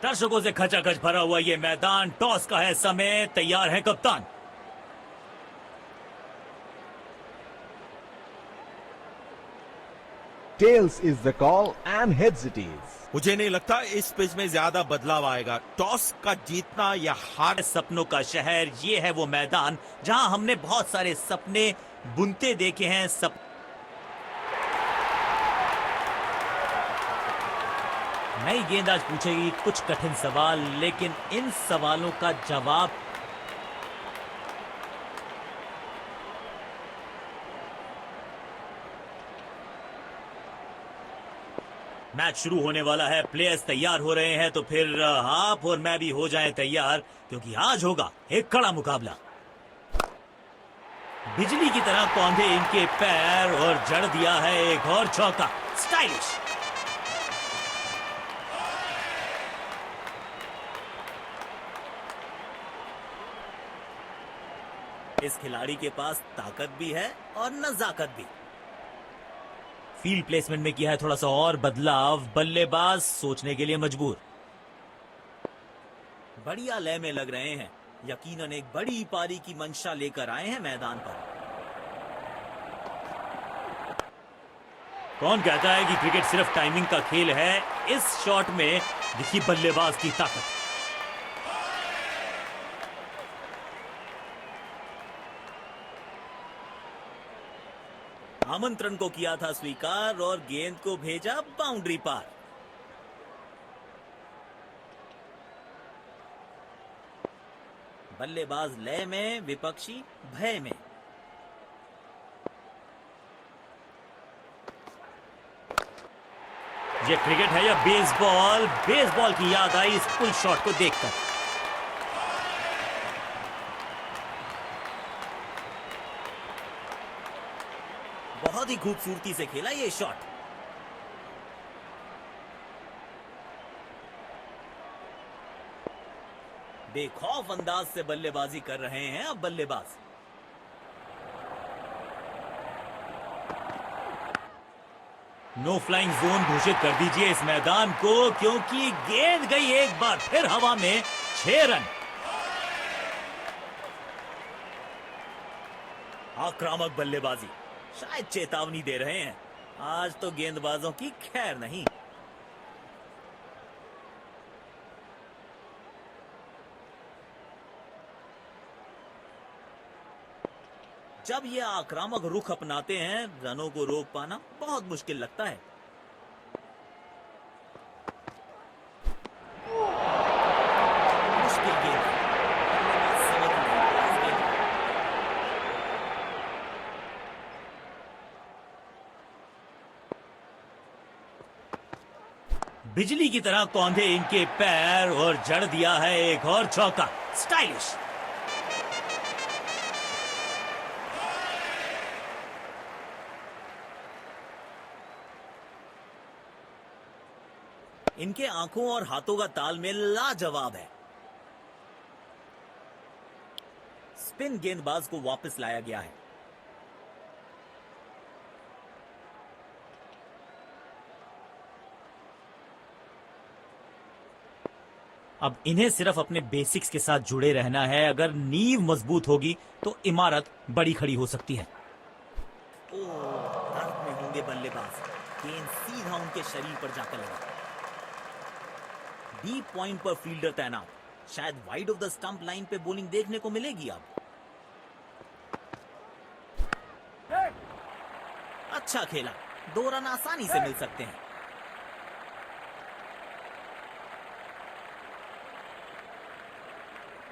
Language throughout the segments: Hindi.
दर्शकों से खचाखच भरा हुआ ये मैदान, टॉस का है समय, तैयार है कप्तान। Tails is the call and heads it is. मुझे नहीं लगता इस पिच में ज्यादा बदलाव आएगा। टॉस का जीतना या हार। सपनों का शहर, ये है वो मैदान जहां हमने बहुत सारे सपने बुनते देखे हैं। नई गेंदबाज पूछेगी कुछ कठिन सवाल, लेकिन इन सवालों का जवाब मैच शुरू होने वाला है। प्लेयर्स तैयार हो रहे हैं, तो फिर आप और मैं भी हो जाएं तैयार, क्योंकि आज होगा एक कड़ा मुकाबला। बिजली की तरह कौंधे इनके पैर और जड़ दिया है एक और चौका। स्टाइलिश। इस खिलाड़ी के पास ताकत भी है और नजाकत भी। फील्ड प्लेसमेंट में किया है थोड़ा सा और बदलाव। बल्लेबाज सोचने के लिए मजबूर। बढ़िया लय में लग रहे हैं, यकीनन एक बड़ी पारी की मंशा लेकर आए हैं मैदान पर। कौन कहता है कि क्रिकेट सिर्फ टाइमिंग का खेल है? इस शॉट में दिखी बल्लेबाज की ताकत। आमंत्रण को किया था स्वीकार और गेंद को भेजा बाउंड्री पार। बल्लेबाज लय में, विपक्षी भय में। ये क्रिकेट है या बेसबॉल? बेसबॉल की याद आई इस पुल शॉट को देखकर। बहुत ही खूबसूरती से खेला ये शॉट। बेखौफ अंदाज से बल्लेबाजी कर रहे हैं अब बल्लेबाज। नो फ्लाइंग जोन घोषित कर दीजिए इस मैदान को, क्योंकि गेंद गई एक बार फिर हवा में। 6 रन। आक्रामक बल्लेबाजी, शायद चेतावनी दे रहे हैं, आज तो गेंदबाजों की खैर नहीं। जब ये आक्रामक रुख अपनाते हैं, रनों को रोक पाना बहुत मुश्किल लगता है। मुश्किल गेंद। बिजली की तरह कौंधे इनके पैर और जड़ दिया है एक और चौका। स्टाइलिश। इनके आंखों और हाथों का तालमेल लाजवाब है। स्पिन गेंदबाज को वापस लाया गया है। अब इन्हें सिर्फ अपने बेसिक्स के साथ जुड़े रहना है। अगर नींव मजबूत होगी तो इमारत बड़ी खड़ी हो सकती है। दर्द में होंगे बल्लेबाज। गेंद सीधा उनके शरीर पर जाकर लगा। डीप पॉइंट पर फील्डर तैनात। शायद wide of the stump line पे बॉलिंग देखने को मिलेगी अब। अच्छा खेला, 2 रन आसानी से मिल सकते हैं।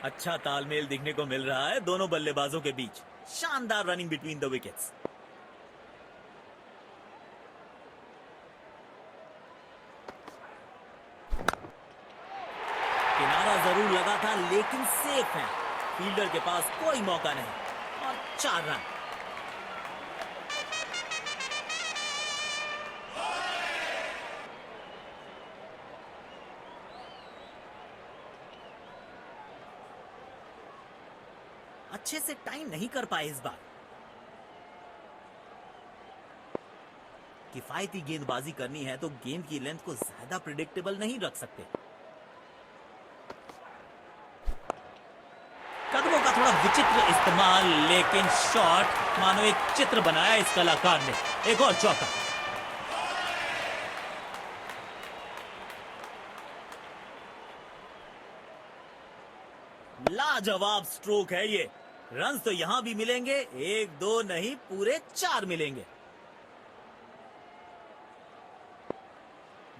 अच्छा तालमेल दिखने को मिल रहा है दोनों बल्लेबाजों के बीच। शानदार रनिंग बिटवीन द विकेट्स। किनारा जरूर लगा था, लेकिन सेफ है। फील्डर के पास कोई मौका नहीं और 4 रन। अच्छे से टाइम नहीं कर पाए इस बार। किफायती गेंदबाजी करनी है तो गेंद की लेंथ को ज्यादा प्रिडिक्टेबल नहीं रख सकते। कमाल, लेकिन शॉट मानो एक चित्र बनाया इस कलाकार ने। एक और चौका। लाजवाब स्ट्रोक है ये। रन्स तो यहां भी मिलेंगे, एक दो नहीं पूरे 4 मिलेंगे।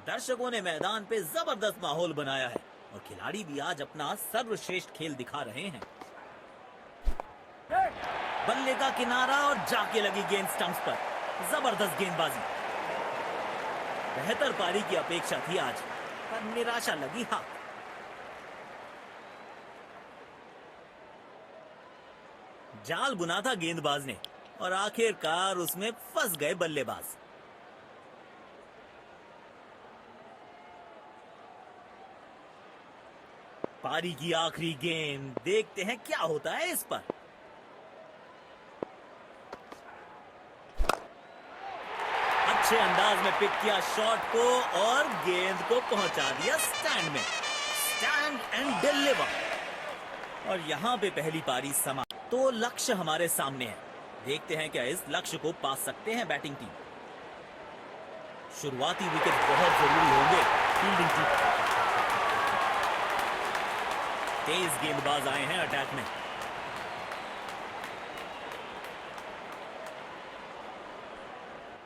दर्शकों ने मैदान पे जबरदस्त माहौल बनाया है और खिलाड़ी भी आज अपना सर्वश्रेष्ठ खेल दिखा रहे हैं। बल्ले का किनारा और जाके लगी गेंद स्टंप्स पर। जबरदस्त गेंदबाजी। बेहतर पारी की अपेक्षा थी आज, पर निराशा लगी हाथ। जाल बुना था गेंदबाज ने और आखिरकार उसमें फंस गए बल्लेबाज। पारी की आखिरी गेंद, देखते हैं क्या होता है इस पर। अच्छे अंदाज में पिक किया शॉट को और गेंद को पहुंचा दिया स्टैंड में। Stand and deliver. और यहां पे पहली पारी समाप्त। तो लक्ष्य हमारे सामने है, देखते हैं क्या इस लक्ष्य को पा सकते हैं बैटिंग टीम। शुरुआती विकेट बहुत जरूरी होंगे फील्डिंग टीम। तेज गेंदबाज आए हैं अटैक में।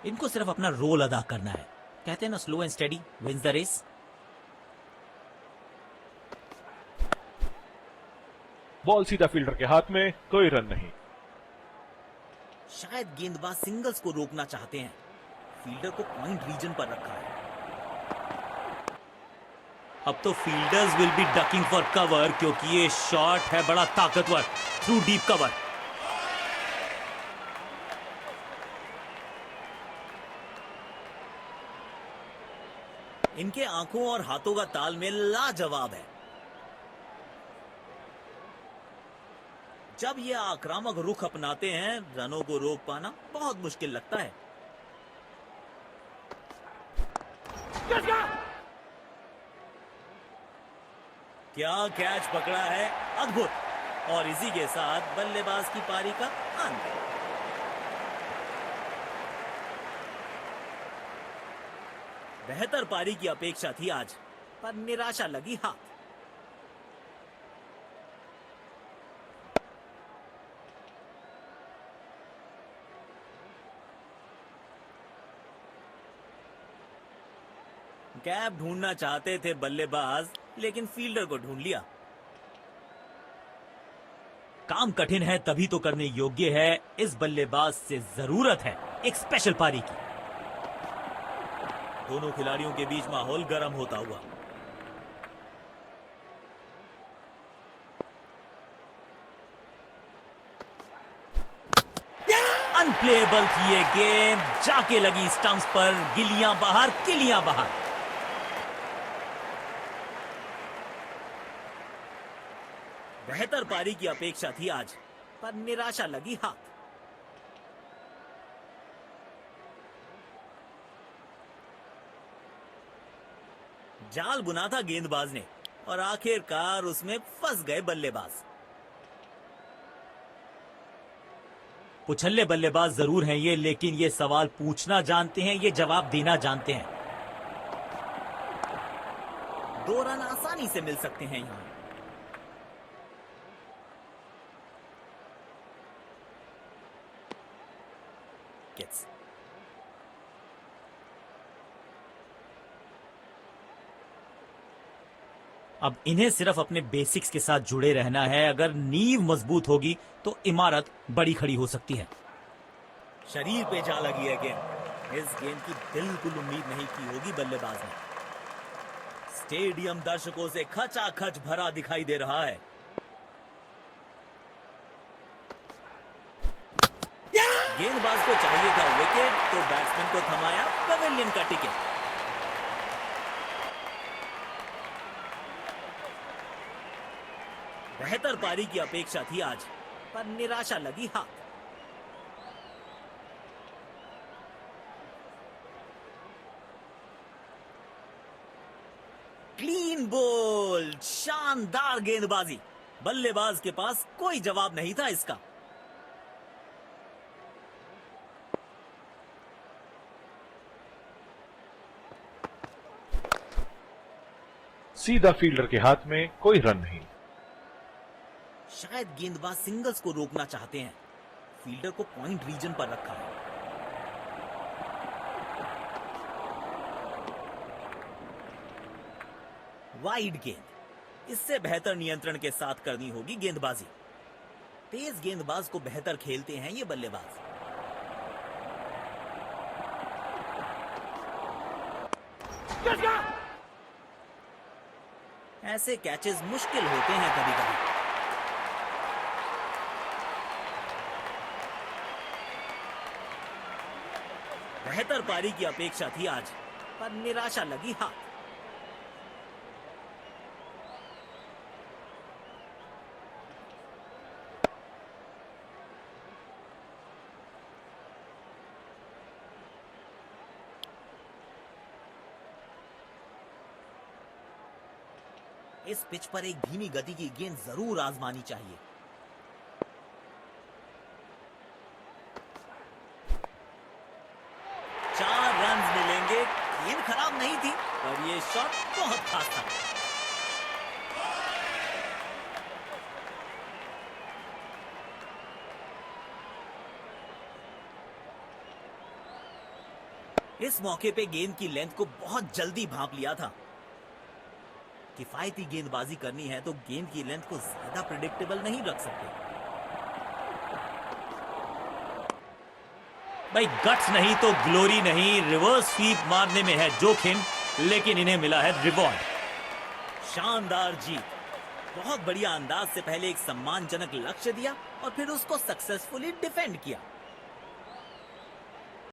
इनको सिर्फ अपना रोल अदा करना है। कहते हैं ना, slow and steady wins the race. Ball सीधा फील्डर के हाथ में, कोई रन नहीं। शायद गेंदबाज सिंगल्स को रोकना चाहते हैं। फील्डर को पॉइंट रीजन पर रखा है। अब तो fielders will be ducking for cover, क्योंकि ये शॉट है बड़ा ताकतवर थ्रू डीप कवर। इनके आंखों और हाथों का तालमेल लाजवाब है। जब ये आक्रामक रुख अपनाते हैं, रनों को रोक पाना बहुत मुश्किल लगता है। क्या कैच पकड़ा है, अद्भुत। और इसी के साथ बल्लेबाज की पारी का अंत। बेहतर पारी की अपेक्षा थी आज, पर निराशा लगी हाथ। गैप ढूंढना चाहते थे बल्लेबाज, लेकिन फील्डर को ढूंढ लिया। काम कठिन है तभी तो करने योग्य है। इस बल्लेबाज से जरूरत है एक स्पेशल पारी की। दोनों खिलाड़ियों के बीच माहौल गर्म होता हुआ। अनप्लेएबल थी ये गेंद, जाके लगी स्टंप्स पर। गिलियां बाहर, किलियां बाहर। बेहतर पारी की अपेक्षा थी आज, पर निराशा लगी हाथ। जाल बुना था गेंदबाज ने और आखिरकार उसमें फंस गए बल्लेबाज। उछल्ले बल्लेबाज जरूर हैं ये, लेकिन ये सवाल पूछना जानते हैं, ये जवाब देना जानते हैं। 2 रन आसानी से मिल सकते हैं यहां। अब इन्हें सिर्फ अपने बेसिक्स के साथ जुड़े रहना है। अगर नींव मजबूत होगी तो इमारत बड़ी खड़ी हो सकती है। शरीर पे जा लगी है गेंद। इस गेंद की बिल्कुल उम्मीद नहीं की होगी बल्लेबाज ने। स्टेडियम दर्शकों से खचाखच भरा दिखाई दे रहा है। गेंदबाज को चाहिए था विकेट, तो बैट्समैन को थमाया पवेलियन का टिकट। बेहतर पारी की अपेक्षा थी आज, पर निराशा लगी हाथ। क्लीन बोल्ड, शानदार गेंदबाजी। बल्लेबाज के पास कोई जवाब नहीं था इसका। सीधा फील्डर के हाथ में, कोई रन नहीं। शायद गेंदबाज सिंगल्स को रोकना चाहते हैं। फील्डर को पॉइंट रीजन पर रखा है। वाइड गेंद। इससे बेहतर नियंत्रण के साथ करनी होगी गेंदबाजी। तेज गेंदबाज को बेहतर खेलते हैं ये बल्लेबाज। ऐसे कैचेस मुश्किल होते हैं कभी कभी। बेहतर पारी की अपेक्षा थी आज, पर निराशा लगी हाथ। इस पिच पर एक धीमी गति की गेंद जरूर आजमानी चाहिए। चार रन मिलेंगे। गेंद खराब नहीं थी, पर यह शॉट बहुत खास था। इस मौके पे गेंद की लेंथ को बहुत जल्दी भांप लिया था। किफायती गेंदबाजी करनी है तो गेंद की लेंथ को ज्यादा प्रिडिक्टेबल नहीं रख सकते। भाई गट्स नहीं तो ग्लोरी नहीं। रिवर्स स्वीप मारने में है जोखिम, लेकिन इन्हें मिला है रिवॉर्ड। शानदार जीत। बहुत बढ़िया अंदाज से पहले एक सम्मानजनक लक्ष्य दिया और फिर उसको सक्सेसफुली डिफेंड किया।